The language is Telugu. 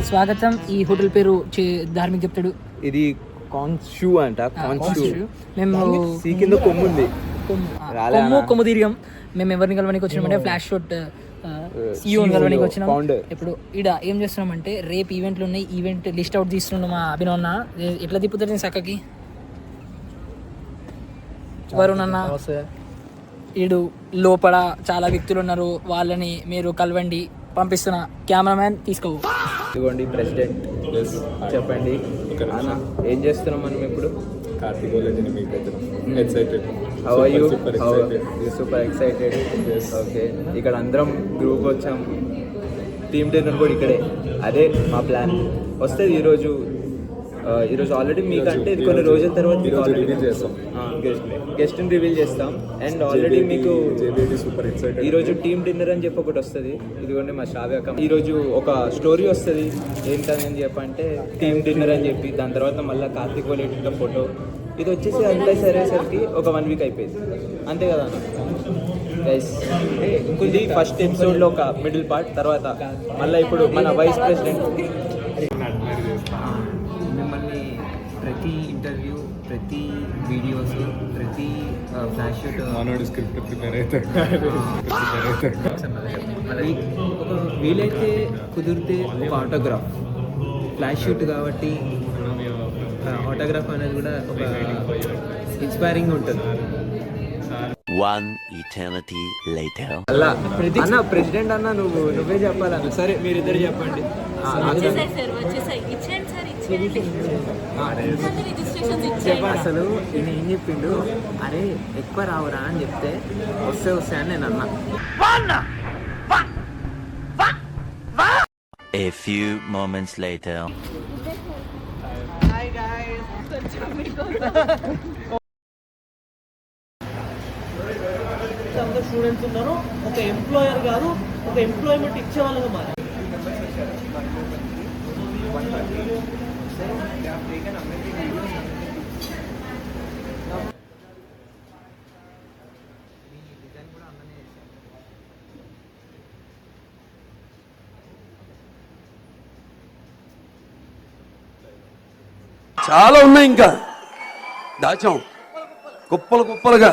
స్వాగతం. ఈ హోటల్ పేరు ధార్మిక్ చెప్తాడు. ఇది కాన్షూ అంట. మేము కింద కొమ్ము ఉంది. కొమ్ము తిరిగాం. మేము ఎవరిని కలవడానికి వచ్చినామంటే ఫ్లాష్ షాట్ సీఈఓని కలవడానికి వచ్చినాం. ఇప్పుడు ఈడ ఏం చేస్తున్నామంటే రేపు ఈవెంట్లు ఉన్నాయి. ఈవెంట్ లిస్ట్ అవుట్ తీస్తున్నాం. మా అభినవ్ అన్న ఎట్లా తిప్పుతాడు నేను చక్కకి వరుణ్ అన్న. ఈడు లోపల చాలా వ్యక్తులు ఉన్నారు, వాళ్ళని మీరు కలవండి. పంపిస్తున్న కెమెరామ్యాన్ తీసుకో. ఇదిగోండి ప్రెసిడెంట్, చెప్పండి ఏం చేస్తున్నాం మనం ఇప్పుడు? Super excited. ఓకే, ఇక్కడ అందరం గ్రూప్ వచ్చాం. టీమ్ డిన్నర్ కూడా ఇక్కడే. అదే మా ప్లాన్. వస్తుంది ఈరోజు ఆల్రెడీ మీకంటే ఇది కొన్ని రోజుల తర్వాత గెస్ట్ని రివీల్ చేస్తాం. అండ్ ఆల్రెడీ మీకు ఈరోజు టీమ్ డిన్నర్ అని చెప్పి ఒకటి వస్తుంది. ఇదిగోండి మా శ్రావ్యక. ఈరోజు ఒక స్టోరీ వస్తుంది. ఏంటని చెప్పంటే టీమ్ డిన్నర్ అని చెప్పి, దాని తర్వాత మళ్ళీ కార్తిక్ కోలేటితో ఫోటో. ఇది వచ్చేసి అంతా సరేసరికి ఒక 1 వీక్ అయిపోయింది, అంతే కదా అన్న? ఇది ఫస్ట్ ఎపిసోడ్లో ఒక మిడిల్ పార్ట్. తర్వాత మళ్ళీ ఇప్పుడు మన వైస్ ప్రెసిడెంట్ మిమ్మల్ని ప్రతి ఇంటర్వ్యూ, ప్రతి వీడియోస్, ప్రతి ఫ్లాష్ షూట్ స్క్రిప్ట్ ప్రిపేర్ అవుతాడు. ఒక వీలైతే కుదిరితే ఒక ఆటోగ్రాఫ్, ఫ్లాష్ షూట్ కాబట్టి ఆటోగ్రాఫ్ అనేది కూడా ఒక ఇన్స్పైరింగ్ ఉంటుంది. One eternity later. అన్న ప్రెసిడెంట్ అన్న నువ్వే చెప్పాలన్న. సరే మీరిద్దరు చెప్పండి. అసలు ఈయన ఏం చెప్పిండు, అరే ఎక్కువ రావురా అని చెప్తే వస్తే అని నేను అన్నా. A few moments later. Hi guys. అందరూ స్టూడెంట్స్ ఉన్నారు. ఒక ఎంప్లాయర్ కాదు, ఒక ఎంప్లాయ్మెంట్ ఇచ్చే వాళ్ళగా మారారు. చాలా ఉన్నాయి, ఇంకా దాచాం కుప్పలుగా.